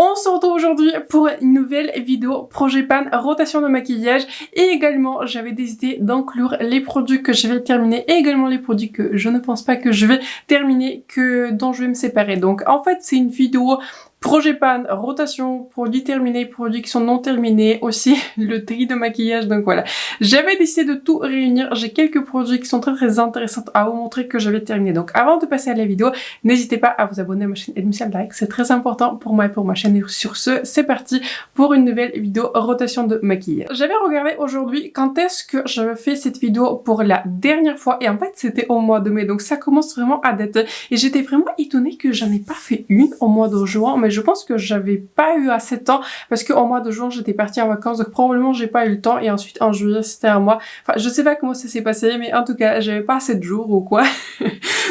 On se retrouve aujourd'hui pour une nouvelle vidéo projet pan rotation de maquillage et également j'avais décidé d'inclure les produits que je vais terminer et également les produits que je ne pense pas que je vais terminer, dont je vais me séparer. Donc en fait c'est une vidéo projet pan, rotation, produits terminés, produits qui sont non terminés, aussi le tri de maquillage, donc voilà. J'avais décidé de tout réunir, j'ai quelques produits qui sont très intéressants à vous montrer que j'avais terminé. Donc avant de passer à la vidéo, n'hésitez pas à vous abonner à ma chaîne et de me faire un like, c'est très important pour moi et pour ma chaîne. Et sur ce, c'est parti pour une nouvelle vidéo rotation de maquillage. J'avais regardé aujourd'hui quand est-ce que j'avais fait cette vidéo pour la dernière fois et en fait c'était au mois de mai, donc ça commence vraiment à dater et j'étais vraiment étonnée que j'en ai pas fait une au mois de juin, mais je pense que j'avais pas eu assez de temps parce qu'au mois de juin j'étais partie en vacances, donc probablement j'ai pas eu le temps, et ensuite en juillet c'était un mois, enfin je sais pas comment ça s'est passé, mais en tout cas j'avais pas assez de jours ou quoi.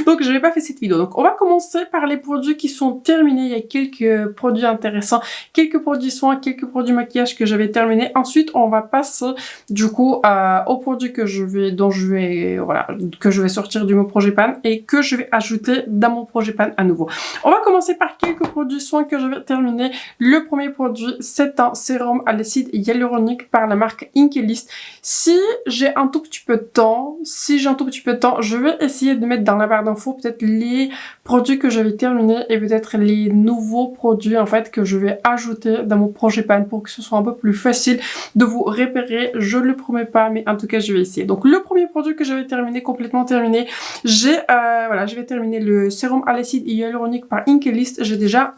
Donc j'avais pas fait cette vidéo. Donc on va commencer par les produits qui sont terminés. Il y a quelques produits intéressants, quelques produits soins, quelques produits maquillage que j'avais terminés. Ensuite on va passer du coup aux produits que je vais sortir du mon projet pan et que je vais ajouter dans mon projet pan à nouveau. On va commencer par quelques produits soins que je vais terminer. Le premier produit, c'est un sérum à l'acide hyaluronique par la marque Inkey-List. Si j'ai un tout petit peu de temps, je vais essayer de mettre dans la barre d'infos peut-être les produits que j'avais terminés et peut-être les nouveaux produits en fait que je vais ajouter dans mon projet pan pour que ce soit un peu plus facile de vous repérer. Je le promets pas, mais en tout cas je vais essayer. Donc le premier produit que j'avais terminé, complètement terminé, je vais terminer le sérum à l'acide hyaluronique par Inkey-List. J'ai déjà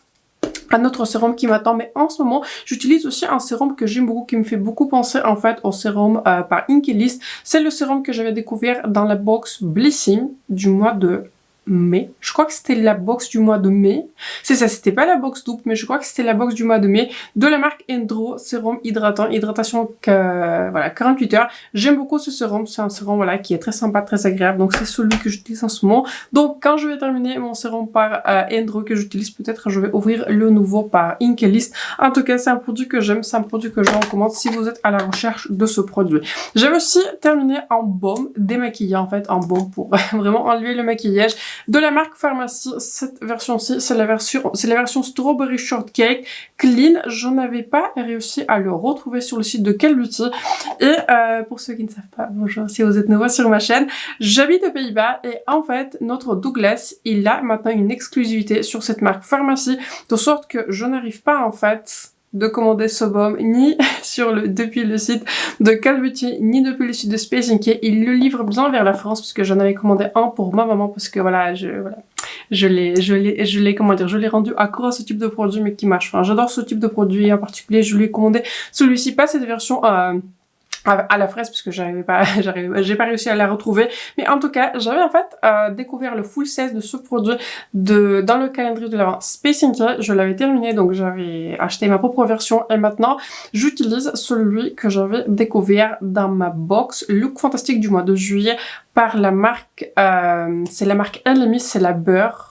un autre sérum qui m'attend, mais en ce moment j'utilise aussi un sérum que j'aime beaucoup, qui me fait beaucoup penser en fait au sérum par Inkey-List. C'est le sérum que j'avais découvert dans la box Blissing du mois de mai. Je crois que c'était la box du mois de mai. C'est ça, c'était pas la box double, mais je crois que c'était la box du mois de mai de la marque Endro, sérum hydratant, hydratation 48 heures. J'aime beaucoup ce sérum, c'est un sérum voilà qui est très sympa, très agréable. Donc c'est celui que j'utilise en ce moment. Donc quand je vais terminer mon sérum par Endro que j'utilise, peut-être je vais ouvrir le nouveau par Inkey-List. En tout cas, c'est un produit que j'aime, c'est un produit que je recommande si vous êtes à la recherche de ce produit. J'avais aussi terminé en baume démaquillant, en fait, en baume pour vraiment enlever le maquillage, de la marque Pharmacie. Cette version-ci, c'est la version Strawberry Shortcake Clean. Je n'avais pas réussi à le retrouver sur le site de Cal Beauty. Et pour ceux qui ne savent pas, bonjour si vous êtes nouveau sur ma chaîne, j'habite aux Pays-Bas et en fait, notre Douglas, il a maintenant une exclusivité sur cette marque Pharmacie, de sorte que je n'arrive pas en fait de commander ce baume ni depuis le site de Cal Beauty ni depuis le site de Space Inc. Il le livre bien vers la France parce que j'en avais commandé un pour ma maman parce que je l'ai rendu accro à ce type de produit mais qui marche. Enfin, j'adore ce type de produit en particulier. Je lui ai commandé celui-ci, pas cette version à la fraise parce que j'ai pas réussi à la retrouver, mais en tout cas j'avais en fait découvert le full size de ce produit dans le calendrier de l'avant Space Inc. Je l'avais terminé, donc j'avais acheté ma propre version et maintenant j'utilise celui que j'avais découvert dans ma box Look Fantastique du mois de juillet par la marque c'est la marque LMI, c'est la beurre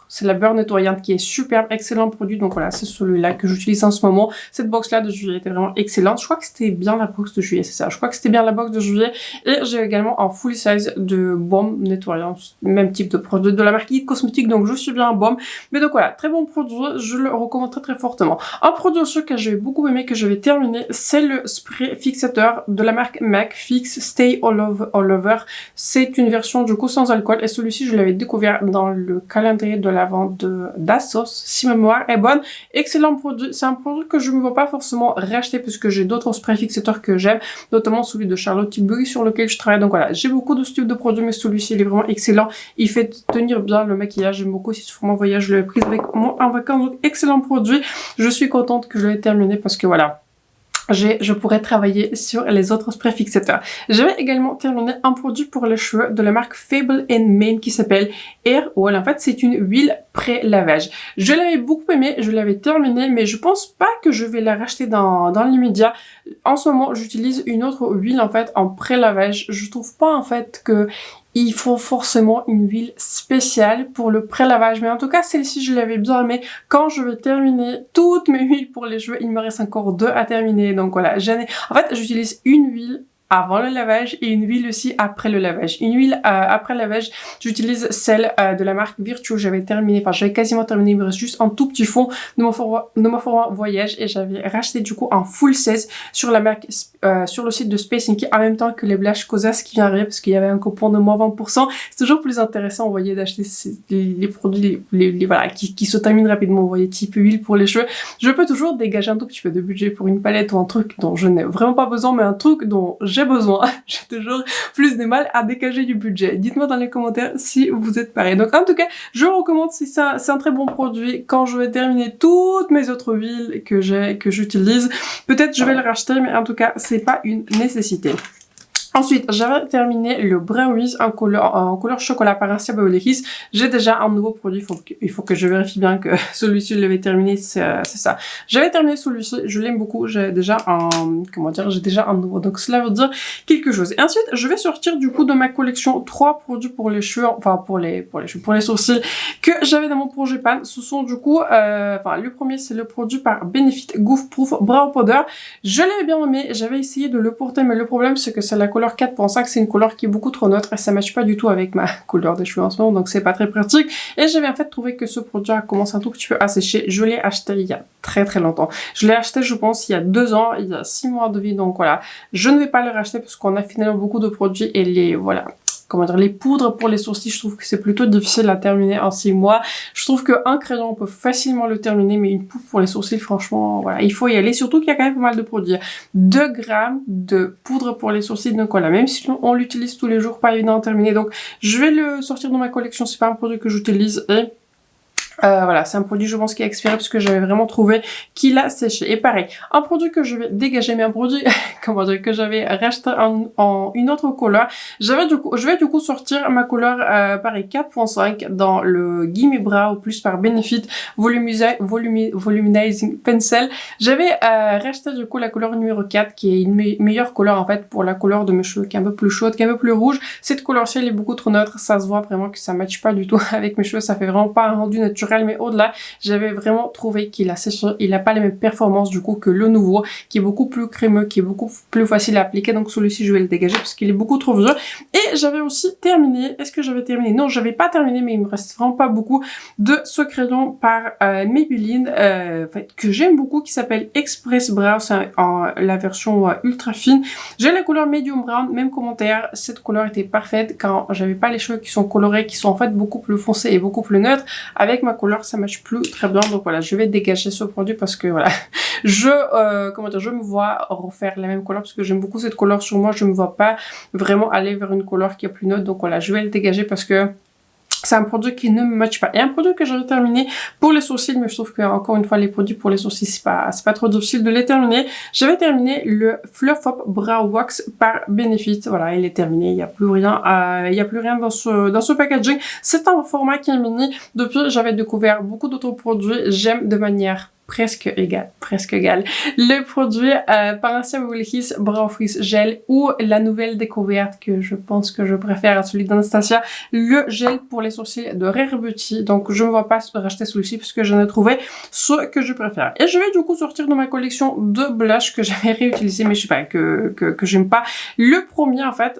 nettoyante qui est superbe, excellent produit. Donc voilà, c'est celui-là que j'utilise en ce moment. Cette box-là de juillet était vraiment excellente. Je crois que c'était bien la box de juillet, c'est ça. Je crois que c'était bien la box de juillet. Et j'ai également un full size de baume nettoyant, même type de produit de la marque It Cosmetics. Donc je suis bien en baume. Mais donc voilà, très bon produit. Je le recommande très fortement. Un produit aussi que j'ai beaucoup aimé, que je vais terminer, c'est le spray fixateur de la marque MAC Fix Stay All Over. C'est une version du coup sans alcool et celui-ci je l'avais découvert dans le calendrier de l'avant d'Assos, si ma mémoire est bonne. Excellent produit, c'est un produit que je ne vais pas forcément racheter puisque j'ai d'autres sprays fixateurs que j'aime, notamment celui de Charlotte Tilbury sur lequel je travaille. Donc voilà, j'ai beaucoup de ce type de produits, mais celui-ci il est vraiment excellent, il fait tenir bien le maquillage. J'aime beaucoup, si c'est pour mon voyage, je l'ai pris avec moi en vacances, donc excellent produit. Je suis contente que je l'ai terminé parce que voilà, je pourrais travailler sur les autres sprays fixateurs. J'avais également terminé un produit pour les cheveux de la marque Fable & Mane qui s'appelle Air Oil. En fait, c'est une huile pré-lavage. Je l'avais beaucoup aimé, je l'avais terminé, mais je pense pas que je vais la racheter dans l'immédiat. En ce moment, j'utilise une autre huile en fait en pré-lavage. Je trouve pas en fait que il faut forcément une huile spéciale pour le pré-lavage. Mais en tout cas, celle-ci, je l'avais bien aimée. Quand je vais terminer toutes mes huiles pour les cheveux, il me reste encore 2 à terminer. Donc voilà, en fait, j'utilise une huile avant le lavage et une huile aussi après le lavage. Une huile après le lavage, j'utilise celle de la marque Virtue. J'avais quasiment terminé, il me reste juste un tout petit fond de mon format voyage et j'avais racheté du coup en full 16 sur la marque, sur le site de Space Inky en même temps que les blushs Cosas qui viendraient parce qu'il y avait un coupon de moins 20%. C'est toujours plus intéressant, vous voyez, d'acheter les produits voilà, qui se terminent rapidement, vous voyez, type huile pour les cheveux. Je peux toujours dégager un tout petit peu de budget pour une palette ou un truc dont je n'ai vraiment pas besoin, mais un truc dont j'ai besoin. J'ai toujours plus de mal à dégager du budget. Dites-moi dans les commentaires si vous êtes pareil. Donc en tout cas, je recommande si c'est un très bon produit. Quand je vais terminer toutes mes autres huiles que j'utilise, peut-être je vais le racheter, mais en tout cas, c'est pas une nécessité. Ensuite, j'avais terminé le Brow Wiz en couleur chocolat par Anastasia Beverly Hills. J'ai déjà un nouveau produit, il faut que je vérifie bien que celui-ci je l'avais terminé, c'est ça. J'avais terminé celui-ci, je l'aime beaucoup, j'ai déjà un nouveau, donc cela veut dire quelque chose. Et ensuite, je vais sortir du coup de ma collection 3 produits pour les cheveux, enfin pour les sourcils que j'avais dans mon projet pan. Ce sont du coup, le premier c'est le produit par Benefit Goof Proof Brow Powder. Je l'avais bien aimé, j'avais essayé de le porter, mais le problème c'est que c'est la couleur 4.5, c'est une couleur qui est beaucoup trop neutre et ça matche pas du tout avec ma couleur des cheveux en ce moment, donc c'est pas très pratique. Et j'avais en fait trouvé que ce produit a commencé un tout petit peu à sécher. Je l'ai acheté il y a très longtemps. Je l'ai acheté, je pense, il y a 2 ans, il y a 6 mois de vie, donc voilà. Je ne vais pas le racheter parce qu'on a finalement beaucoup de produits et les poudres pour les sourcils, je trouve que c'est plutôt difficile à terminer en 6 mois. Je trouve qu'un crayon, on peut facilement le terminer, mais une poudre pour les sourcils, franchement, voilà, il faut y aller. Surtout qu'il y a quand même pas mal de produits. 2 grammes de poudre pour les sourcils, donc voilà, même si on l'utilise tous les jours, pas évident à terminer. Donc, je vais le sortir de ma collection, c'est pas un produit que j'utilise et... voilà, c'est un produit, je pense, qui a expiré parce que j'avais vraiment trouvé qu'il a séché. Et pareil, un produit que je vais dégager, mais un produit, que j'avais racheté en une autre couleur. Je vais du coup sortir ma couleur, pareil, 4.5 dans le Gimme Brow plus par Benefit Volumizing Pencil. J'avais racheté du coup la couleur numéro 4 qui est une meilleure couleur en fait pour la couleur de mes cheveux qui est un peu plus chaude, qui est un peu plus rouge. Cette couleur-ci, elle est beaucoup trop neutre, ça se voit vraiment que ça matche pas du tout avec mes cheveux, ça fait vraiment pas un rendu naturel. Mais au-delà, j'avais vraiment trouvé qu'il a séché, il n'a pas les mêmes performances du coup que le nouveau, qui est beaucoup plus crémeux, qui est beaucoup plus facile à appliquer. Donc celui-ci, je vais le dégager parce qu'il est beaucoup trop vieux. Et j'avais aussi terminé, est-ce que j'avais terminé? Non, j'avais pas terminé, mais il me reste vraiment pas beaucoup de ce crayon par Maybelline, que j'aime beaucoup, qui s'appelle Express Brow, c'est la version ultra fine. J'ai la couleur Medium Brown, même commentaire, cette couleur était parfaite quand j'avais pas les cheveux qui sont colorés, qui sont en fait beaucoup plus foncés et beaucoup plus neutres. Avec ma couleur, ça marche plus très bien, donc voilà, je vais dégager ce produit parce que voilà, je me vois refaire la même couleur parce que j'aime beaucoup cette couleur sur moi, je me vois pas vraiment aller vers une couleur qui est plus neutre, donc voilà, je vais le dégager parce que c'est un produit qui ne me matche pas. Et un produit que j'avais terminé pour les sourcils, mais je trouve que encore une fois les produits pour les sourcils c'est pas trop difficile de les terminer. J'avais terminé le Fluff Up Brow Wax par Benefit. Voilà, il est terminé, il y a plus rien dans ce packaging. C'est un format qui est mini. Depuis, j'avais découvert beaucoup d'autres produits. J'aime de manière presque égal, le produit par Anastasia Beverly Hills Brow Freeze Gel ou la nouvelle découverte que je pense que je préfère à celui d'Anastasia, le gel pour les sourcils de Rare Beauty. Donc je ne vais pas racheter celui-ci parce que j'en ai trouvé ce que je préfère. Et je vais du coup sortir de ma collection de blush que j'avais réutilisé mais je sais pas, que j'aime pas. Le premier en fait,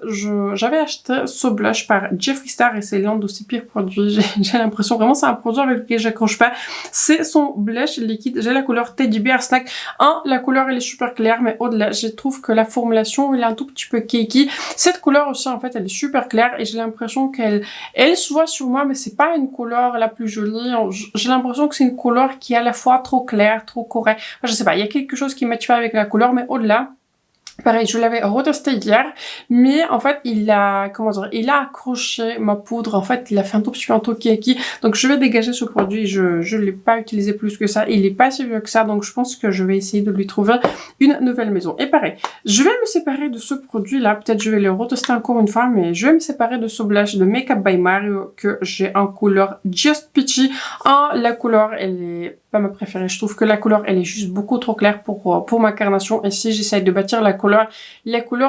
j'avais acheté ce blush par Jeffree Star et c'est l'un de ses pires produits. J'ai l'impression vraiment c'est un produit avec lequel j'accroche pas. C'est son blush liquide. J'ai la couleur Teddy Bear Snack. La couleur elle est super claire, mais au-delà, je trouve que la formulation elle est un tout petit peu cakey. Cette couleur aussi en fait elle est super claire et j'ai l'impression qu'elle se voit sur moi, mais c'est pas une couleur la plus jolie. J'ai l'impression que c'est une couleur qui est à la fois trop claire, trop correcte. Enfin, je sais pas, il y a quelque chose qui ne matche pas avec la couleur, mais au-delà, pareil, je l'avais retesté hier, mais en fait, il a accroché ma poudre, en fait, il a fait un tout petit peu un truc kiki, donc je vais dégager ce produit, je l'ai pas utilisé plus que ça, il est pas si vieux que ça, donc je pense que je vais essayer de lui trouver une nouvelle maison. Et pareil, je vais me séparer de ce produit-là, peut-être je vais le retester encore une fois, mais je vais me séparer de ce blush de Makeup by Mario que j'ai en couleur Just Peachy. La couleur, elle est pas ma préférée, je trouve que la couleur, elle est juste beaucoup trop claire pour ma carnation, et si j'essaye de bâtir la couleur,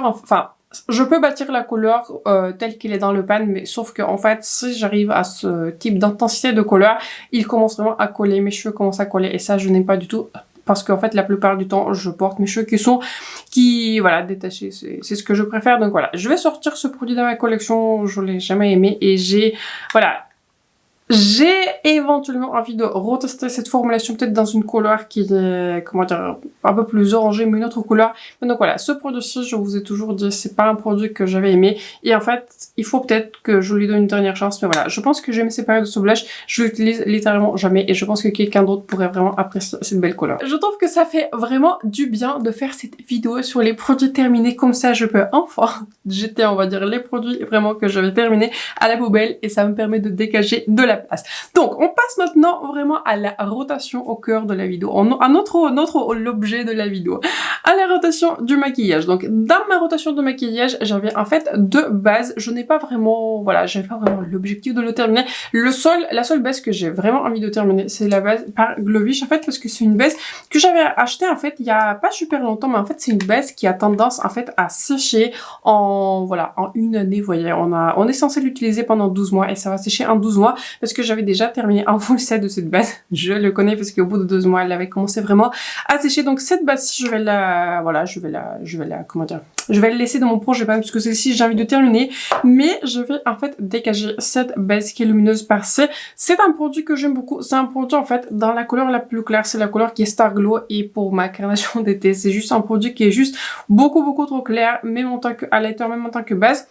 enfin, je peux bâtir la couleur telle qu'il est dans le pan, mais sauf que en fait, si j'arrive à ce type d'intensité de couleur, il commence vraiment à coller, mes cheveux commencent à coller, et ça, je n'aime pas du tout. parce qu'en fait la plupart du temps je porte mes cheveux qui voilà, détachés, c'est ce que je préfère. Donc voilà, je vais sortir ce produit dans ma collection, je l'ai jamais aimé et j'ai éventuellement envie de retester cette formulation peut-être dans une couleur qui est, comment dire, un peu plus orangée, mais une autre couleur. Mais donc voilà, ce produit-ci, je vous ai toujours dit, c'est pas un produit que j'avais aimé. Et en fait, il faut peut-être que je lui donne une dernière chance. Mais voilà, je pense que je vais me séparer de ce blush. Je l'utilise littéralement jamais et je pense que quelqu'un d'autre pourrait vraiment apprécier cette belle couleur. Je trouve que ça fait vraiment du bien de faire cette vidéo sur les produits terminés. Comme ça, je peux enfin jeter, on va dire, les produits vraiment que j'avais terminés à la poubelle et ça me permet de dégager de la place. Donc, on passe maintenant vraiment à la rotation au cœur de la vidéo, à l'objet de la vidéo, à la rotation du maquillage. Donc, dans ma rotation de maquillage, j'avais en fait deux bases. Je n'ai pas vraiment, voilà, j'avais pas vraiment l'objectif de le terminer. La seule base que j'ai vraiment envie de terminer, c'est la base par Glowish en fait, parce que c'est une base que j'avais achetée en fait il y a pas super longtemps, mais en fait c'est une base qui a tendance en fait à sécher en une année. Vous voyez, on est censé l'utiliser pendant 12 mois et ça va sécher en 12 mois parce que j'avais déjà terminé un full set de cette base. Je le connais parce qu'au bout de 12 mois, elle avait commencé vraiment à sécher. Donc cette base-ci, je vais la laisser dans mon projet pan puisque celle-ci j'ai envie de terminer, mais je vais en fait dégager cette base qui est lumineuse par C. C'est un produit que j'aime beaucoup. C'est un produit en fait dans la couleur la plus claire, c'est la couleur qui est Star Glow et pour ma carnation d'été, c'est juste un produit qui est juste beaucoup trop clair, même en tant que highlighter, même en tant que base.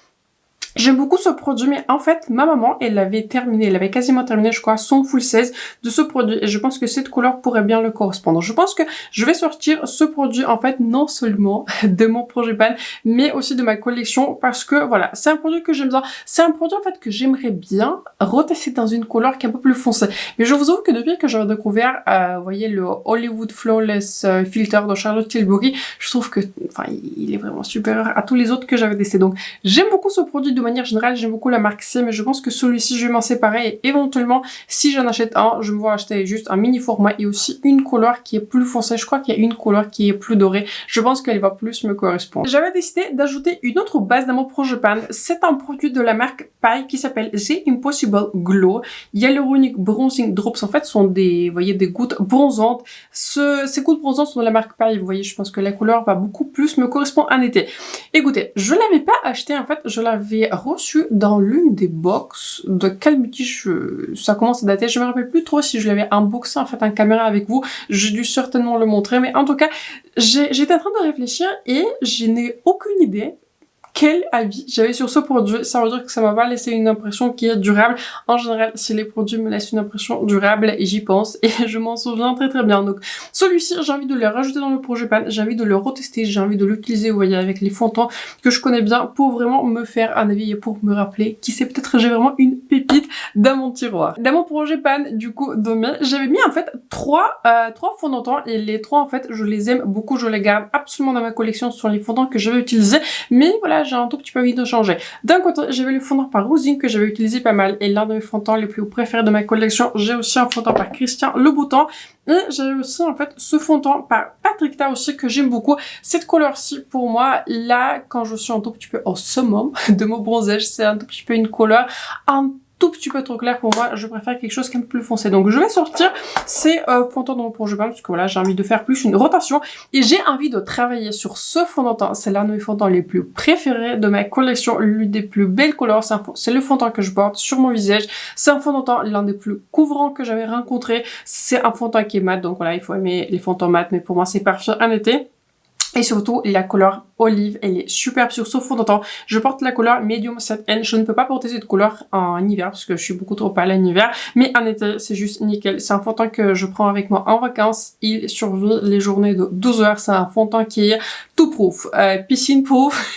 J'aime beaucoup ce produit, mais en fait, ma maman, elle avait quasiment terminé, je crois, son full 16 de ce produit. Et je pense que cette couleur pourrait bien le correspondre. Je pense que je vais sortir ce produit, en fait, non seulement de mon projet pan, mais aussi de ma collection, parce que, voilà, c'est un produit que j'aime bien. C'est un produit, en fait, que j'aimerais bien retester dans une couleur qui est un peu plus foncée. Mais je vous avoue que depuis que j'avais découvert, vous voyez, le Hollywood Flawless Filter de Charlotte Tilbury, je trouve que, enfin, il est vraiment supérieur à tous les autres que j'avais testés. Donc, j'aime beaucoup ce produit de manière générale, j'aime beaucoup la marque C, mais je pense que celui-ci, je vais m'en séparer et éventuellement, si j'en achète un, je me vois acheter juste un mini format et aussi une couleur qui est plus foncée. Je crois qu'il y a une couleur qui est plus dorée. Je pense qu'elle va plus me correspondre. J'avais décidé d'ajouter une autre base dans mon projet pan. C'est un produit de la marque Paille qui s'appelle The Impossible Glow Hyaluronic Bronzing Drops. En fait, sont des, vous voyez, des gouttes bronzantes. Ces gouttes bronzantes sont de la marque Paille. Vous voyez, je pense que la couleur va beaucoup plus me correspondre en été. Écoutez, je l'avais pas acheté en fait, je l'avais reçu dans l'une des box de quel beauty ça commence à dater. Je me rappelle plus trop si je l'avais unboxé en fait en caméra avec vous. J'ai dû certainement le montrer, mais en tout cas, j'étais en train de réfléchir et je n'ai aucune idée quel avis j'avais sur ce produit. Ça veut dire que ça m'a pas laissé une impression qui est durable. En général, si les produits me laissent une impression durable, j'y pense et je m'en souviens très bien. Donc celui-ci, j'ai envie de le rajouter dans le projet pan, j'ai envie de le retester, j'ai envie de l'utiliser, vous voyez, avec les fonds de teint que je connais bien pour vraiment me faire un avis et pour me rappeler qui sait, peut-être j'ai vraiment une pépite dans mon tiroir. Dans mon projet pan, du coup, demain, j'avais mis en fait trois fonds de teint et les trois en fait, je les aime beaucoup, je les garde absolument dans ma collection. Ce sont les fonds de teint que j'avais utilisés, mais voilà, j'ai un tout petit peu envie de changer. D'un côté, j'avais le fond de teint par Rosine que j'avais utilisé pas mal et l'un de mes fonds de teint les plus préférés de ma collection. J'ai aussi un fond de teint par Christian Louboutin et j'ai aussi en fait ce fond de teint par Patrick Ta aussi que j'aime beaucoup. Cette couleur-ci pour moi, là, quand je suis un tout petit peu au summum de mon bronzage, c'est un tout petit peu une couleur un tout petit peu trop clair pour moi, je préfère quelque chose qui est un peu plus foncé. Donc je vais sortir ces fonds de teint dans mon projet pan parce que voilà, j'ai envie de faire plus une rotation et j'ai envie de travailler sur ce fond de teint. C'est l'un de mes fonds de teint les plus préférés de ma collection, l'une des plus belles couleurs. C'est le fond de teint que je porte sur mon visage. C'est un fond de teint l'un des plus couvrants que j'avais rencontré. C'est un fond de teint qui est mat, donc voilà, il faut aimer les fonds de teint mat, mais pour moi c'est parfait en été. Et surtout, la couleur olive, elle est superbe sur ce fond de teint. Je porte la couleur Medium 7N. Je ne peux pas porter cette couleur en hiver parce que je suis beaucoup trop pâle en hiver. Mais en été, c'est juste nickel. C'est un fond de teint que je prends avec moi en vacances. Il survit les journées de 12 heures. C'est un fond de teint qui est tout proof. Piscine proof,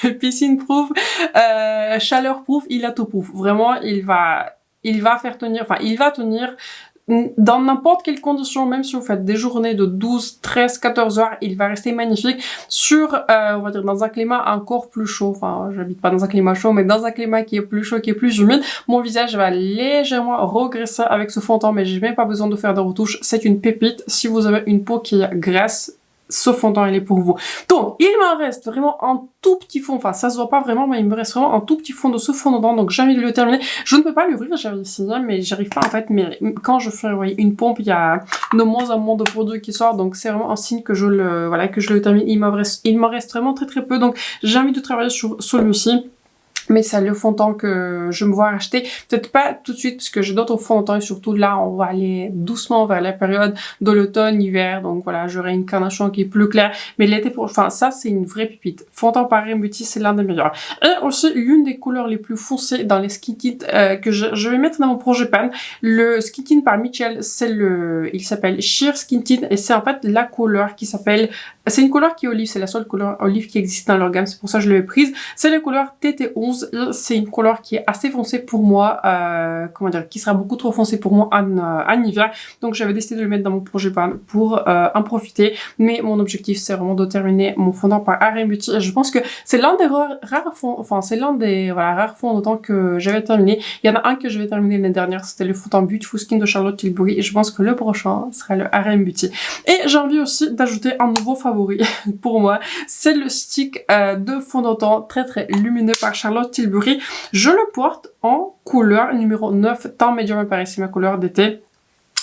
chaleur proof, il a tout proof. Vraiment, il va faire tenir, enfin, il va tenir dans n'importe quelle condition, même si vous faites des journées de 12, 13, 14 heures, il va rester magnifique sur, on va dire, dans un climat encore plus chaud. Enfin, j'habite pas dans un climat chaud, mais dans un climat qui est plus chaud, qui est plus humide. Mon visage va légèrement regresser avec ce fond de teint, mais j'ai même pas besoin de faire de retouches. C'est une pépite. Si vous avez une peau qui est grasse, ce fond de teint, il est pour vous. Donc, il me reste vraiment un tout petit fond, enfin, ça se voit pas vraiment, mais il me reste vraiment un tout petit fond de ce fond de teint, donc j'ai envie de le terminer. Je ne peux pas l'ouvrir, j'avais essayé, mais j'arrive pas, en fait, mais quand je fais, vous voyez, une pompe, il y a de moins en moins de produits qui sortent, donc c'est vraiment un signe que je le termine. Il me reste vraiment très très peu, donc j'ai envie de travailler sur celui-ci. Mais c'est le fond de teint que je me vois acheter. Peut-être pas tout de suite, parce que j'ai d'autres fonds de teint, et surtout là, on va aller doucement vers la période de l'automne, hiver. Donc voilà, j'aurai une carnation qui est plus claire. Mais l'été, enfin, ça, c'est une vraie pépite. Fond de teint par Beauty, c'est l'un des meilleurs. Et aussi, l'une des couleurs les plus foncées dans les skin kits que je vais mettre dans mon projet pan. Le skin tint par Mitchell, il s'appelle Sheer Skin Tint. Et c'est en fait la couleur qui s'appelle, c'est une couleur qui est olive. C'est la seule couleur olive qui existe dans leur gamme. C'est pour ça que je l'ai prise. C'est la couleur TT11. C'est une couleur qui est assez foncée pour moi, qui sera beaucoup trop foncée pour moi en hiver. Donc j'avais décidé de le mettre dans mon projet pan pour en profiter. Mais mon objectif, c'est vraiment de terminer mon fond de teint par RM Beauty. Et je pense que c'est l'un des rares fonds, rares fonds de teint que j'avais terminé. Il y en a un que je vais terminer l'année dernière, c'était le fond de teint Beautiful Skin de Charlotte Tilbury. Et je pense que le prochain sera le RM Beauty. Et j'ai envie aussi d'ajouter un nouveau favori pour moi. C'est le stick de fond de teint très très lumineux par Charlotte Tilbury. Je le porte en couleur numéro 9, teint médium à Paris, c'est ma couleur d'été.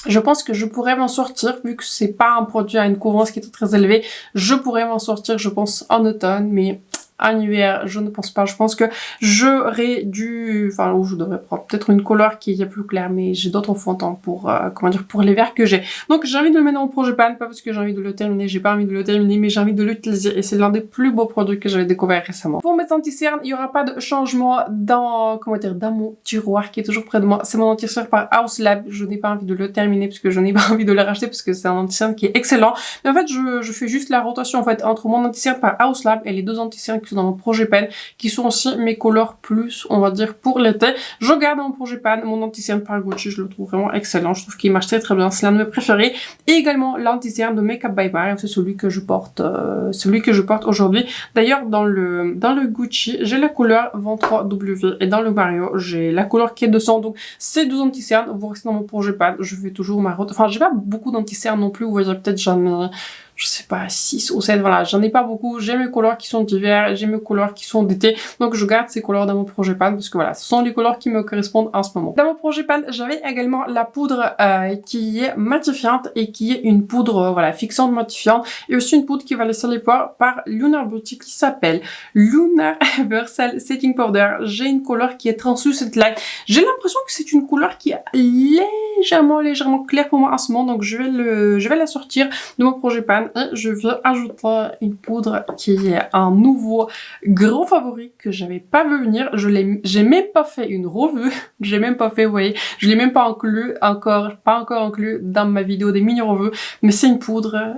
Je pense que je pourrais m'en sortir, vu que c'est pas un produit à une couvrance qui est très élevée. Je pourrais m'en sortir, je pense, en automne, mais en hiver, je ne pense pas. Je pense que j'aurais dû, ou je devrais prendre peut-être une couleur qui est plus claire, mais j'ai d'autres fonds de teint pour, pour les verts que j'ai. Donc, j'ai envie de le mettre dans mon projet pan, pas parce que j'ai envie de le terminer, j'ai pas envie de le terminer, mais j'ai envie de l'utiliser et c'est l'un des plus beaux produits que j'avais découvert récemment. Pour mes anti-cernes, il y aura pas de changement dans mon tiroir qui est toujours près de moi. C'est mon anti-cerne par House Lab. Je n'ai pas envie de le terminer parce que je n'ai pas envie de le racheter parce que c'est un anti-cerne qui est excellent. Mais en fait, je fais juste la rotation, en fait, entre mon anti-cerne par House Lab et les deux anti-cernes qui sont dans mon projet pan, qui sont aussi mes couleurs plus, on va dire, pour l'été. Je garde dans mon projet pan mon anti-cerne par Gucci, je le trouve vraiment excellent, je trouve qu'il marche très très bien, c'est l'un de mes préférés. Et également l'anti-cerne de Make Up by Marie, c'est celui que je porte aujourd'hui. D'ailleurs, dans le Gucci, j'ai la couleur 23W et dans le Mario, j'ai la couleur qui est 200. Donc, ces deux anti-cernes vont rester dans mon projet pan. Je fais toujours ma route. Enfin, j'ai pas beaucoup d'anti-cernes non plus, vous voyez, peut-être j'en ai, je sais pas, 6 ou 7, voilà, j'en ai pas beaucoup, j'ai mes couleurs qui sont d'hiver, j'ai mes couleurs qui sont d'été, donc je garde ces couleurs dans mon projet pan, parce que voilà, ce sont les couleurs qui me correspondent en ce moment. Dans mon projet pan, j'avais également la poudre qui est matifiante et qui est une poudre, fixante matifiante, et aussi une poudre qui va laisser les pores par Lunar Beauty qui s'appelle Lunar Versal Setting Powder. J'ai une couleur qui est Translucent Light. J'ai l'impression que c'est une couleur qui est légèrement claire pour moi en ce moment, donc je vais la sortir de mon projet pan. Et je vais ajouter une poudre qui est un nouveau gros favori que j'avais pas vu venir. J'ai même pas fait une revue. J'ai même pas fait, vous voyez, je l'ai même pas encore inclus dans ma vidéo des mini-revues. Mais c'est une poudre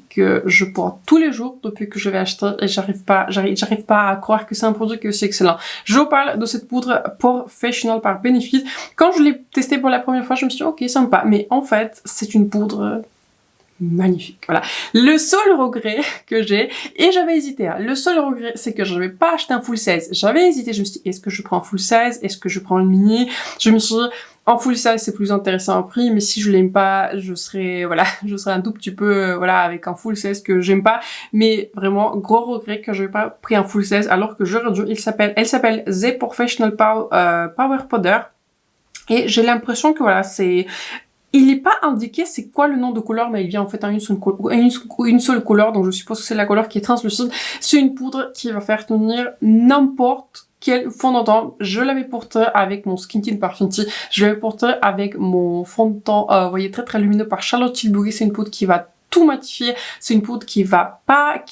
que je porte tous les jours depuis que je vais acheter et j'arrive pas à croire que c'est un produit qui est aussi excellent. Je vous parle de cette poudre Professional par Benefit. Quand je l'ai testée pour la première fois, je me suis dit, ok, sympa. Mais en fait, c'est une poudre magnifique, voilà. Le seul regret que j'ai, et j'avais hésité, le seul regret, c'est que je n'avais pas acheté un full size. J'avais hésité, je me suis dit, est-ce que je prends un full size? Est-ce que je prends une mini? Je me suis dit, en full size, c'est plus intéressant en prix, mais si je l'aime pas, je serais un tout petit peu, avec un full size que j'aime pas. Mais vraiment, gros regret que je n'ai pas pris un full size, alors que j'aurais dû. Elle s'appelle The Professional Power Powder. Et j'ai l'impression que il n'est pas indiqué c'est quoi le nom de couleur, mais il vient en fait en une seule couleur, donc je suppose que c'est la couleur qui est translucide. C'est une poudre qui va faire tenir n'importe quel fond de teint. Je l'avais porté avec mon Skin Tint par Fenty, je l'avais porté avec mon fond de teint, vous voyez, très très lumineux par Charlotte Tilbury. C'est une poudre qui va tout matifier, c'est une poudre qui va pas...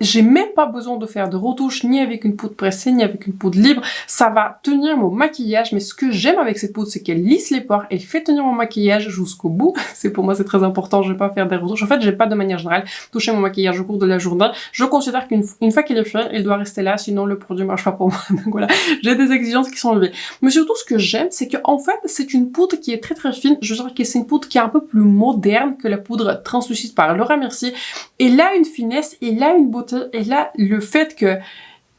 J'ai même pas besoin de faire de retouche ni avec une poudre pressée ni avec une poudre libre, ça va tenir mon maquillage. Mais ce que j'aime avec cette poudre, c'est qu'elle lisse les pores, elle fait tenir mon maquillage jusqu'au bout. Pour moi c'est très important, je vais pas faire des retouches. En fait, j'ai pas de manière générale touché mon maquillage au cours de la journée. Je considère qu'une fois qu'il est fait, il doit rester là, sinon le produit marche pas pour moi. Donc voilà, j'ai des exigences qui sont élevées. Mais surtout ce que j'aime, c'est qu'en fait c'est une poudre qui est très très fine. Je dirais que c'est une poudre qui est un peu plus moderne que la poudre translucide par Laura Mercier. Elle a une finesse, elle a une beauté, elle a le fait que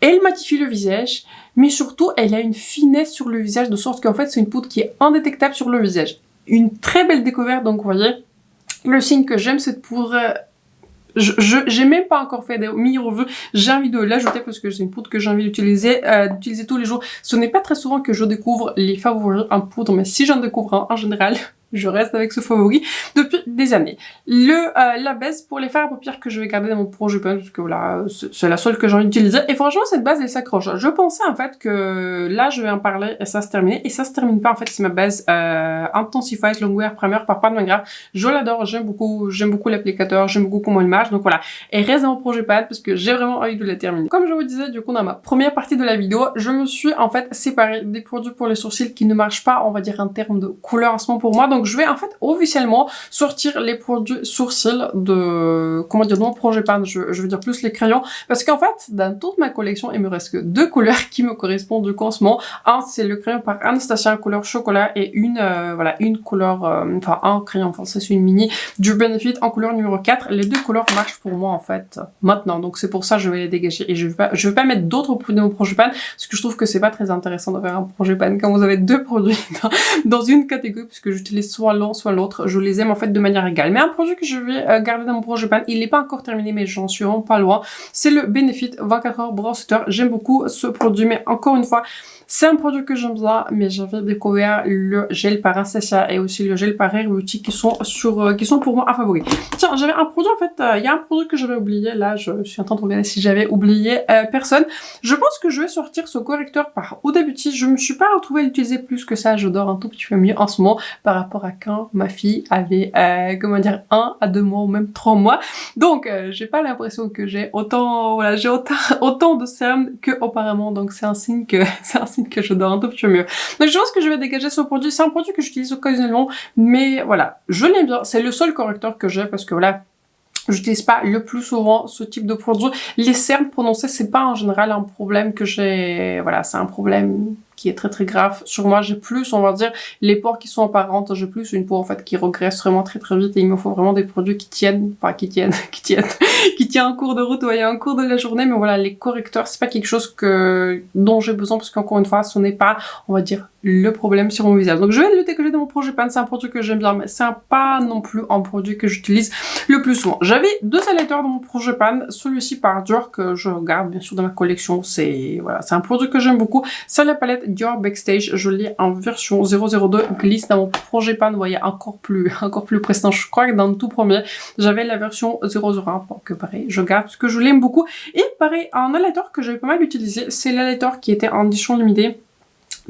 elle matifie le visage, mais surtout elle a une finesse sur le visage, de sorte qu'en fait c'est une poudre qui est indétectable sur le visage. Une très belle découverte, donc vous voyez, le signe que j'aime cette poudre, j'ai même pas encore fait des mini-revues. J'ai envie de l'ajouter parce que c'est une poudre que j'ai envie d'utiliser tous les jours. Ce n'est pas très souvent que je découvre les favoris en poudre, mais si j'en découvre un, en général, je reste avec ce favori depuis des années. La base pour les fards à paupières que je vais garder dans mon projet pen, parce que voilà, c'est la seule que j'ai envie d'utiliser. Et franchement, cette base, elle s'accroche. Je pensais en fait que là, je vais en parler et ça se termine. Et ça se termine pas, en fait, c'est ma base Intensifies Longwear Primer par Pat McGrath. Je l'adore, j'aime beaucoup l'applicateur, j'aime beaucoup comment il marche. Donc voilà, elle reste dans mon projet pen parce que j'ai vraiment envie de la terminer. Comme je vous disais, du coup, dans ma première partie de la vidéo, je me suis en fait séparée des produits pour les sourcils qui ne marchent pas, on va dire, en termes de couleur en ce moment pour moi. Donc je vais en fait officiellement sortir les produits sourcils de, comment dire, de mon projet pan, je veux dire plus les crayons, parce qu'en fait, dans toute ma collection, il me reste que 2 couleurs qui me correspondent du coup en ce moment. Un, c'est le crayon par Anastasia couleur chocolat et voilà, une couleur, enfin un crayon, enfin ça c'est une mini du Benefit en couleur numéro 4. Les 2 couleurs marchent pour moi en fait maintenant, donc c'est pour ça que je vais les dégager et je vais pas mettre d'autres produits dans mon projet pan, parce que je trouve que c'est pas très intéressant de faire un projet pan quand vous avez 2 produits dans une catégorie, puisque j'utilise soit l'un soit l'autre. Je les aime en fait de manière égale. Mais un produit que je vais garder dans mon projet pan, il n'est pas encore terminé, mais j'en suis vraiment pas loin. C'est le Benefit 24 heures Brow Setter. J'aime beaucoup ce produit, mais encore une fois, c'est un produit que j'aime bien, mais j'avais découvert le gel par Anastasia et aussi le gel par Rare Beauty qui sont pour moi un favori. Tiens, j'avais un produit en fait, il y a un produit que j'avais oublié, là je suis en train de regarder si j'avais oublié personne. Je pense que je vais sortir ce correcteur par Huda Beauty. Je me suis pas retrouvée à l'utiliser plus que ça, je dors un tout petit peu mieux en ce moment par rapport à quand ma fille avait, comment dire, 1 à 2 mois ou même 3 mois. Donc j'ai pas l'impression que j'ai autant, voilà, j'ai autant de cernes qu'auparavant, donc c'est un signe que je dors un tout petit peu mieux. Donc je pense que je vais dégager ce produit. C'est un produit que j'utilise occasionnellement, mais voilà, je l'aime bien. C'est le seul correcteur que j'ai parce que voilà, j'utilise pas le plus souvent ce type de produit. Les cernes prononcées, c'est pas en général un problème que j'ai, voilà, c'est un problème qui est très très grave. Sur moi, j'ai plus, on va dire, les pores qui sont apparentes, j'ai plus une peau en fait qui regresse vraiment très très vite et il me faut vraiment des produits qui tiennent, enfin qui tiennent en cours de route, ouais, en cours de la journée, mais voilà, les correcteurs, c'est pas quelque chose dont j'ai besoin parce qu'encore une fois, ce n'est pas, on va dire, le problème sur mon visage. Donc je vais le décoller dans mon projet pan, c'est un produit que j'aime bien, mais c'est pas non plus un produit que j'utilise le plus souvent. J'avais 2 highlighters dans mon projet pan, celui-ci par Dior que je garde bien sûr dans ma collection, c'est voilà, c'est un produit que j'aime beaucoup, c'est la palette Dior Backstage, je l'ai en version 002 glisse dans mon projet pan, vous voyez, encore plus pressant. Je crois que dans le tout premier, j'avais la version 001, donc pareil, je garde parce que je l'aime beaucoup. Et pareil, un highlighter que j'avais pas mal utilisé, c'est l'highlighter qui était en édition limitée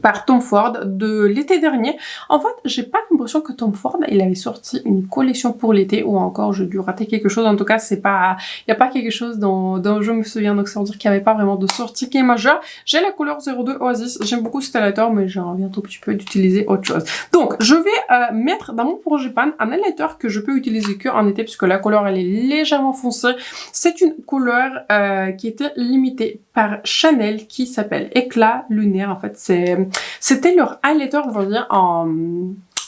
par Tom Ford de l'été dernier. En fait, j'ai pas l'impression que Tom Ford, il avait sorti une collection pour l'été, ou encore j'ai dû rater quelque chose. En tout cas, c'est pas, il y a pas quelque chose dont je me souviens, donc ça veut dire qu'il y avait pas vraiment de sortie qui est majeure. J'ai la couleur 02 Oasis, j'aime beaucoup cet highlighter, mais j'ai envie un tout petit peu d'utiliser autre chose. Donc, je vais mettre dans mon projet pan un highlighter que je peux utiliser que en été, puisque la couleur elle est légèrement foncée. C'est une couleur qui était limitée par Chanel, qui s'appelle Éclat Lunaire. En fait, c'était leur highlighter, on va dire,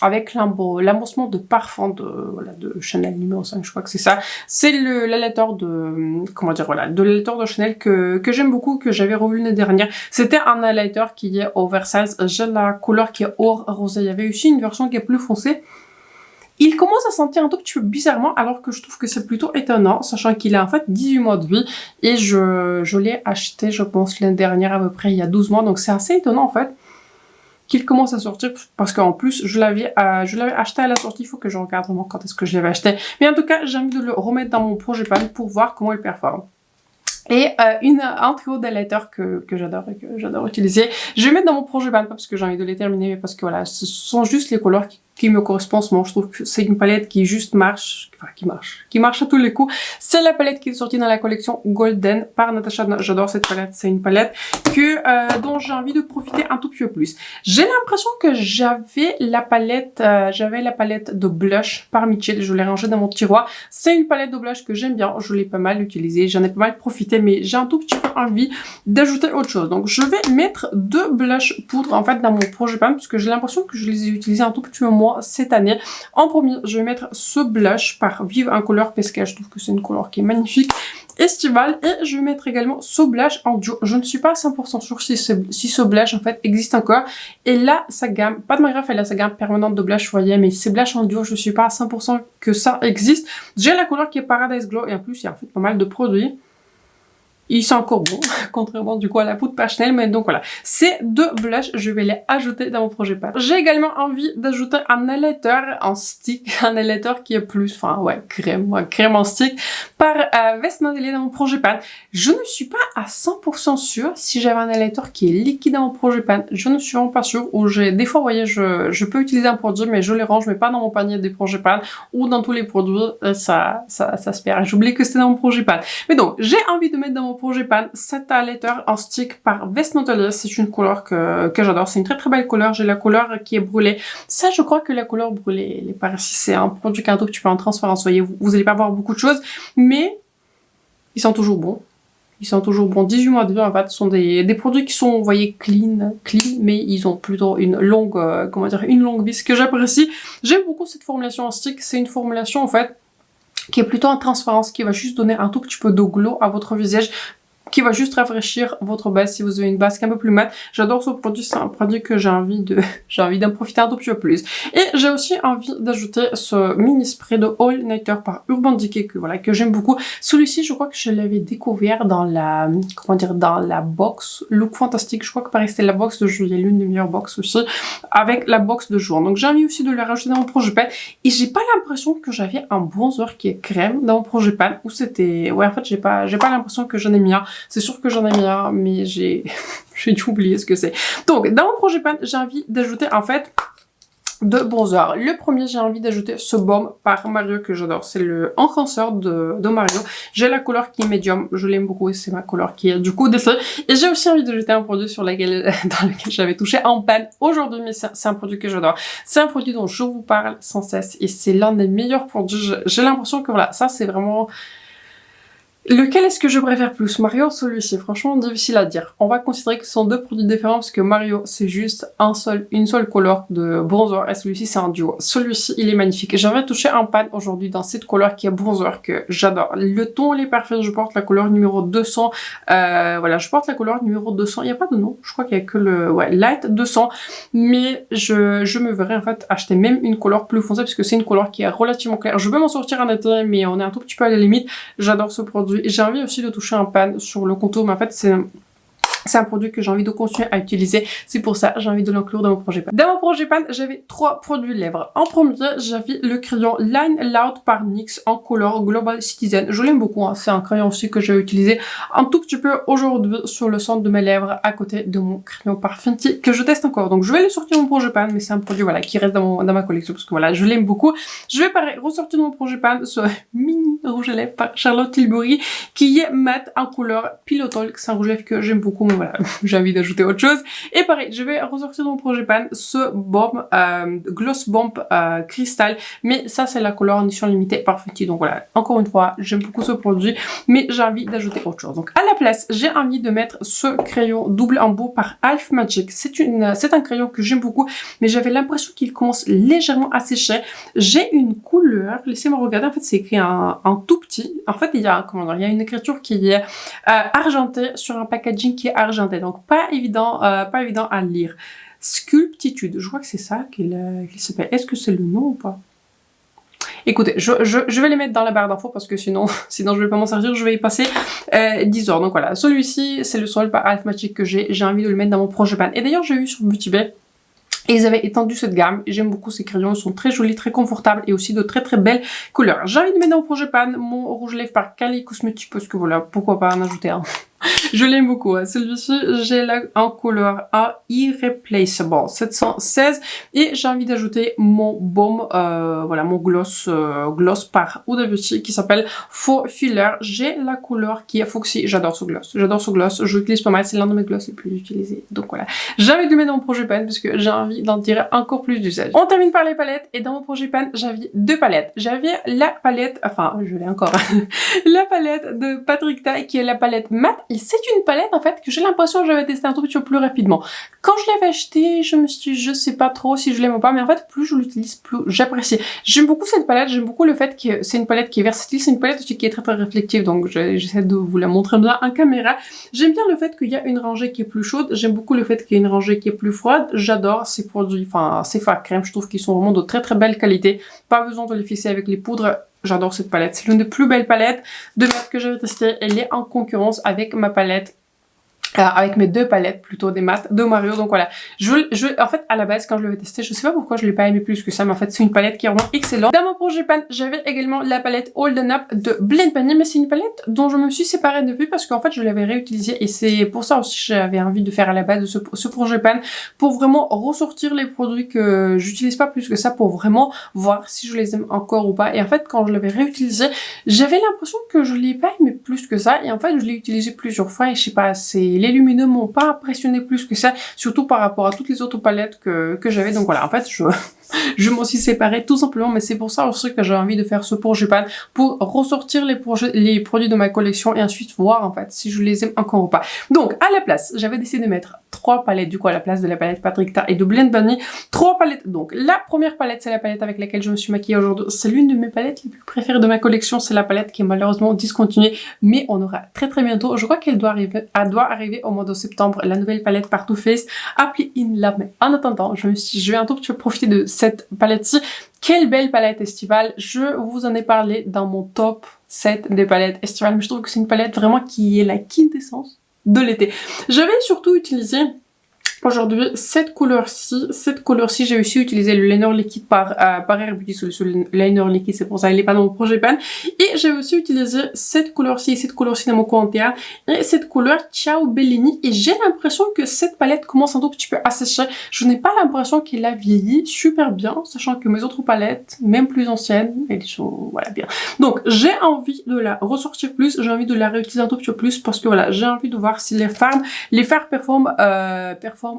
avec l'embossement de parfum de Chanel numéro 5, je crois que c'est ça. C'est l'highlighter de, comment dire, voilà, de l'highlighter de Chanel que j'aime beaucoup, que j'avais revu l'année dernière. C'était un highlighter qui est oversize. J'ai la couleur qui est or rosé. Il y avait aussi une version qui est plus foncée. Il commence à sentir un tout petit peu bizarrement, alors que je trouve que c'est plutôt étonnant, sachant qu'il a en fait 18 mois de vie, et je l'ai acheté, je pense, l'année dernière à peu près, il y a 12 mois, donc c'est assez étonnant en fait qu'il commence à sortir, parce qu'en plus, je l'avais acheté à la sortie, il faut que je regarde vraiment quand est-ce que je l'avais acheté, mais en tout cas, j'ai envie de le remettre dans mon projet pan pour voir comment il performe. Et un trio d'highlighters que j'adore et que j'adore utiliser. Je vais mettre dans mon projet pan, pas parce que j'ai envie de les terminer, mais parce que voilà, ce sont juste les couleurs qui me correspondent en ce moment. Je trouve que c'est une palette qui juste marche, enfin qui marche à tous les coups. C'est la palette qui est sortie dans la collection Golden par Natasha. J'adore cette palette, c'est une palette dont j'ai envie de profiter un tout petit peu plus. J'ai l'impression que j'avais la palette de blush par Mitchell, je l'ai rangée dans mon tiroir. C'est une palette de blush que j'aime bien, je l'ai pas mal utilisée, j'en ai pas mal profité, mais j'ai un tout petit peu envie d'ajouter autre chose. Donc je vais mettre 2 blush poudre en fait dans mon projet pan, puisque j'ai l'impression que je les ai utilisés un tout petit peu moins cette année. En premier, je vais mettre ce blush par Vive en couleur pesca, je trouve que c'est une couleur qui est magnifique. estival. Et je vais mettre également ce blush en duo. Je ne suis pas à 100% sûre si ce blush en fait existe encore. Et là, sa gamme, pas de McGrath, elle a sa gamme permanente de blush, vous voyez, mais ces blushs en duo, je ne suis pas à 100% que ça existe. J'ai la couleur qui est Paradise Glow et en plus, il y a en fait pas mal de produits. Ils sont encore bons, contrairement du coup à la poudre Chanel, mais donc voilà. Ces deux blushs, je vais les ajouter dans mon projet pan. J'ai également envie d'ajouter un highlighter en stick, un highlighter qui est plus, enfin ouais, crème en stick, par Westman dans mon projet pan. Je ne suis pas à 100% sûre si j'avais un highlighter qui est liquide dans mon projet pan. Je ne suis vraiment pas sûre, ou des fois, vous voyez, je peux utiliser un produit, mais je les range, mais pas dans mon panier des projets pan, ou dans tous les produits, ça se perd. J'oublie que c'était dans mon projet pan. Mais donc, j'ai envie de mettre dans mon projet pan cet highlighter en stick par Westman. C'est une couleur que j'adore. C'est une très très belle couleur. J'ai la couleur qui est brûlée. Ça, je crois que la couleur brûlée, les par ici, c'est un produit qui est un tout petit peu en transparence. Voyez, vous allez pas voir beaucoup de choses, mais ils sont toujours bons. Ils sont toujours bons. 18 mois de vie, en fait, ce sont des produits qui sont, vous voyez, clean, mais ils ont plutôt une longue, une longue vie, ce que j'apprécie. J'aime beaucoup cette formulation en stick. C'est une formulation, en fait, qui est plutôt en transparence, qui va juste donner un tout petit peu de glow à votre visage, qui va juste rafraîchir votre base si vous avez une base qui est un peu plus mate. J'adore ce produit, c'est un produit que j'ai envie d'en profiter un tout petit peu plus. Et j'ai aussi envie d'ajouter ce mini spray de All Nighter par Urban Decay que j'aime beaucoup. Celui-ci, je crois que je l'avais découvert dans la, dans la box Look Fantastique. Je crois que pareil, c'était la box de juillet, l'une des meilleures box aussi, avec la box de jour. Donc j'ai envie aussi de le rajouter dans mon projet pan. Et j'ai pas l'impression que j'avais un bronzer qui est crème dans mon projet pan, ou c'était, ouais, en fait, j'ai pas l'impression que j'en ai mis un. C'est sûr que j'en ai mis un, mais j'ai dû oublier ce que c'est. Donc, dans mon projet pan, j'ai envie d'ajouter, en fait, deux bronzers. Le premier, j'ai envie d'ajouter ce baume par Mario que j'adore. C'est le enhanceur de Mario. J'ai la couleur qui est médium. Je l'aime beaucoup et c'est ma couleur qui est du coup d'essai. Et j'ai aussi envie d'ajouter un produit dans lequel j'avais touché en pan aujourd'hui, mais c'est un produit que j'adore. C'est un produit dont je vous parle sans cesse et c'est l'un des meilleurs produits. J'ai l'impression que voilà, ça c'est vraiment... Lequel est-ce que je préfère plus, Mario ou celui-ci? Franchement, difficile à dire. On va considérer que ce sont deux produits différents parce que Mario, c'est juste une seule couleur de bronzer et celui-ci, c'est un duo. Celui-ci, il est magnifique. J'avais touché un pan aujourd'hui dans cette couleur qui est bronzer que j'adore. Le ton, il est parfait. Je porte la couleur numéro 200. Voilà, je porte la couleur numéro 200. Il n'y a pas de nom. Je crois qu'il y a que le Light 200. Mais je me verrais en fait acheter même une couleur plus foncée parce que c'est une couleur qui est relativement claire. Je veux m'en sortir en été, mais on est un tout petit peu à la limite. J'adore ce produit. J'ai envie aussi de toucher un pan sur le contour, mais en fait c'est un produit que j'ai envie de continuer à utiliser. C'est pour ça j'ai envie de l'inclure dans mon projet pan. Dans mon projet pan, j'avais 3 produits lèvres. En premier, j'avais le crayon Line Loud par NYX en couleur Global Citizen. Je l'aime beaucoup, hein. C'est un crayon aussi que j'ai utilisé un tout petit peu aujourd'hui sur le centre de mes lèvres à côté de mon crayon par Fenty que je teste encore. Donc je vais le sortir de mon projet pan, mais c'est un produit voilà qui reste dans ma collection parce que voilà, je l'aime beaucoup. Je vais pareil ressortir de mon projet pan ce mini rouge à lèvres par Charlotte Tilbury qui est mat en couleur Pillow Talk. C'est un rouge à lèvres que j'aime beaucoup. Voilà, j'ai envie d'ajouter autre chose. Et pareil, je vais ressortir dans mon projet pan ce baume Gloss Bomb Cristal, mais ça c'est la couleur édition limitée par Fenty. Donc voilà, encore une fois, j'aime beaucoup ce produit, mais j'ai envie d'ajouter autre chose. Donc à la place, j'ai envie de mettre ce crayon double embout par Half Magic. C'est un crayon que j'aime beaucoup, mais j'avais l'impression qu'il commence légèrement à sécher. J'ai une couleur, laissez-moi regarder, en fait c'est écrit en tout petit. En fait il y a une écriture qui est argentée sur un packaging qui est argenté, donc pas évident à lire. Sculptitude, je crois que c'est ça qu'il s'appelle. Est-ce que c'est le nom ou pas? Écoutez, je vais les mettre dans la barre d'infos parce que sinon je vais pas m'en servir, je vais y passer 10 heures. Donc voilà, celui-ci, c'est le sol par Half Magic que j'ai envie de le mettre dans mon projet pan. Et d'ailleurs, j'ai vu sur Beauty Bay, et ils avaient étendu cette gamme. J'aime beaucoup ces crayons, ils sont très jolis, très confortables et aussi de très très belles couleurs. J'ai envie de mettre dans mon projet pan mon rouge à lèvres par Kylie Cosmetics parce que voilà, pourquoi pas en ajouter un. Je l'aime beaucoup. Hein. Celui-ci, j'ai là en couleur Irreplaceable 716 et j'ai envie d'ajouter mon baume, voilà, mon gloss par Huda Beauty qui s'appelle Faux Filler. J'ai la couleur qui est Foxy. J'adore ce gloss. Je l'utilise pas mal. C'est l'un de mes gloss les plus utilisés. Donc voilà. J'ai envie de le mettre dans mon projet pan parce que j'ai envie d'en tirer encore plus d'usage. On termine par les palettes et dans mon projet pan, j'avais 2 palettes. J'avais la palette, enfin, je l'ai encore, la palette de Patrick Ta qui est la palette matte et c'est une palette en fait que j'ai l'impression que j'avais testé un tout petit peu plus rapidement. Quand je l'avais acheté, je me suis dit, je sais pas trop si je l'aime ou pas, mais en fait plus je l'utilise, plus j'apprécie. J'aime beaucoup cette palette, j'aime beaucoup le fait que c'est une palette qui est versatile, c'est une palette aussi qui est très réflective, donc j'essaie de vous la montrer bien en caméra. J'aime bien le fait qu'il y a une rangée qui est plus chaude, j'aime beaucoup le fait qu'il y a une rangée qui est plus froide, j'adore ces produits, enfin ces fards crème, je trouve qu'ils sont vraiment de très belle qualité, pas besoin de les fixer avec les poudres. J'adore cette palette. C'est l'une des plus belles palettes de matte que j'avais testées. Elle est en concurrence avec ma palette. Avec mes deux palettes plutôt des mattes de Mario. Donc voilà, en fait à la base quand je l'avais testé, je sais pas pourquoi je l'ai pas aimé plus que ça, mais en fait c'est une palette qui est vraiment excellente. Dans mon projet pan, j'avais également la palette Holden Up de Blend Bunny, mais c'est une palette dont je me suis séparée depuis parce qu'en fait je l'avais réutilisée et c'est pour ça aussi que j'avais envie de faire à la base de ce projet pan, pour vraiment ressortir les produits que j'utilise pas plus que ça, pour vraiment voir si je les aime encore ou pas. Et en fait quand je l'avais réutilisée, j'avais l'impression que je l'ai pas aimé plus que ça, et en fait je l'ai utilisé plusieurs fois et je sais pas, les lumineux m'ont pas impressionné plus que ça, surtout par rapport à toutes les autres palettes que j'avais. Donc voilà, en fait je m'en suis séparée tout simplement, mais c'est pour ça aussi que j'ai envie de faire ce projet pan, pour ressortir les produits de ma collection et ensuite voir en fait si je les aime encore ou pas. Donc à la place, j'avais décidé de mettre 3 palettes du coup à la place de la palette Patrick Ta et de Blend Bunny. 3 palettes. Donc la première palette, c'est la palette avec laquelle je me suis maquillée aujourd'hui. C'est l'une de mes palettes les plus préférées de ma collection. C'est la palette qui est malheureusement discontinuée, mais on aura très bientôt. Je crois qu'elle doit arriver au mois de septembre, la nouvelle palette par Too Faced appelée In Love. Mais en attendant, je vais un tout petit peu profiter de cette palette-ci. Quelle belle palette estivale. Je vous en ai parlé dans mon top 7 des palettes estivales, mais je trouve que c'est une palette vraiment qui est la quintessence de l'été. J'avais surtout utilisé aujourd'hui cette couleur-ci. Cette couleur-ci, j'ai aussi utilisé le liner liquide par Rare Beauty Solutions. Le liner liquide, c'est pour ça, il n'est pas dans mon projet pan. Et j'ai aussi utilisé cette couleur-ci et cette couleur-ci dans mon commentaire. Et cette couleur Ciao Bellini. Et j'ai l'impression que cette palette commence un tout petit peu à sécher. Je n'ai pas l'impression qu'elle a vieilli super bien, sachant que mes autres palettes, même plus anciennes, elles sont, voilà, bien. Donc, j'ai envie de la ressortir plus. J'ai envie de la réutiliser un tout petit peu plus parce que voilà, j'ai envie de voir si les fards performent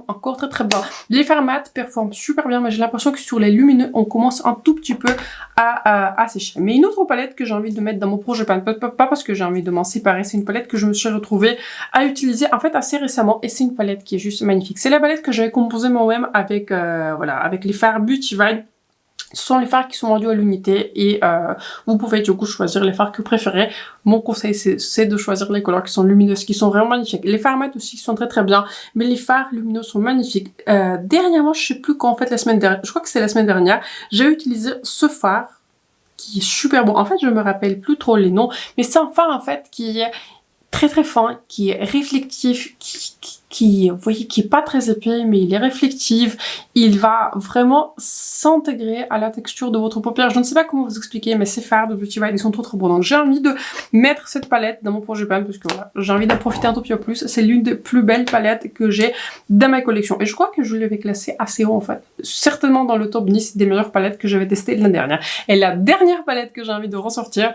encore très bien. Les fards mat performent super bien, mais j'ai l'impression que sur les lumineux, on commence un tout petit peu à sécher. Mais une autre palette que j'ai envie de mettre dans mon projet pan, pas parce que j'ai envie de m'en séparer, c'est une palette que je me suis retrouvée à utiliser en fait assez récemment, et c'est une palette qui est juste magnifique. C'est la palette que j'avais composée moi-même avec voilà, avec les fards Beauty Vibe. Ce sont les fards qui sont vendus à l'unité et vous pouvez du coup choisir les fards que vous préférez. Mon conseil c'est de choisir les couleurs qui sont lumineuses, qui sont vraiment magnifiques. Les fards mat aussi sont très bien, mais les fards lumineux sont magnifiques. Dernièrement, je sais plus quand, en fait la semaine dernière, je crois que c'est la semaine dernière, j'ai utilisé ce fard qui est super bon. En fait je me rappelle plus trop les noms, mais c'est un fard en fait qui est très fin, qui est réflectif, vous voyez, qui est pas très épais, mais il est réflectif. Il va vraiment s'intégrer à la texture de votre paupière. Je ne sais pas comment vous expliquer, mais ces fards de Beauty Vibe, ils sont trop bons. Donc j'ai envie de mettre cette palette dans mon projet pan, parce que voilà, j'ai envie d'en profiter un tout petit peu plus. C'est l'une des plus belles palettes que j'ai dans ma collection. Et je crois que je l'avais classée assez haut en fait. Certainement dans le top 10 des meilleures palettes que j'avais testées l'année dernière. Et la dernière palette que j'ai envie de ressortir,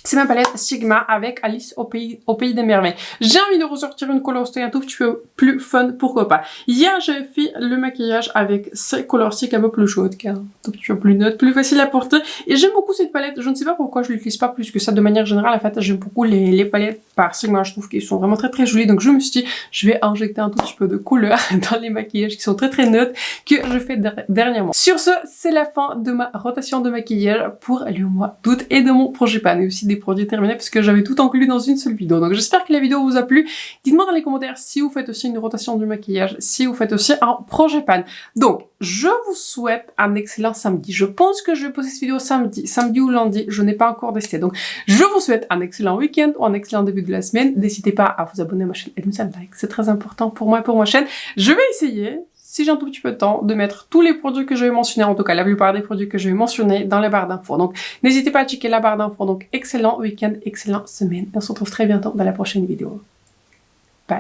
c'est ma palette Sigma avec Alice au pays des merveilles. J'ai envie de ressortir une couleur-ci un tout petit peu plus fun, pourquoi pas. Hier, j'ai fait le maquillage avec cette couleur-ci un peu plus chaude, qui est un tout petit peu plus neutre, plus facile à porter. Et j'aime beaucoup cette palette. Je ne sais pas pourquoi je l'utilise pas plus que ça de manière générale. En fait, j'aime beaucoup les palettes par Sigma. Je trouve qu'ils sont vraiment très jolies. Donc je me suis dit, je vais injecter un tout petit peu de couleur dans les maquillages qui sont très neutres que je fais dernièrement. Sur ce, c'est la fin de ma rotation de maquillage pour le mois d'août et de mon projet pan. Et aussi des produits terminés parce que j'avais tout inclus dans une seule vidéo. Donc j'espère que la vidéo vous a plu. Dites-moi dans les commentaires si vous faites aussi une rotation du maquillage, si vous faites aussi un projet pan. Donc je vous souhaite un excellent samedi. Je pense que je vais poster cette vidéo samedi ou lundi. Je n'ai pas encore testé. Donc je vous souhaite un excellent week-end ou un excellent début de la semaine. N'hésitez pas à vous abonner à ma chaîne et de mettre un like. C'est très important pour moi et pour ma chaîne. Je vais essayer, si j'ai un tout petit peu de temps, de mettre tous les produits que je vais mentionner, en tout cas la plupart des produits que je vais mentionner dans la barre d'infos. Donc n'hésitez pas à checker la barre d'infos. Donc excellent week-end, excellente semaine. On se retrouve très bientôt dans la prochaine vidéo.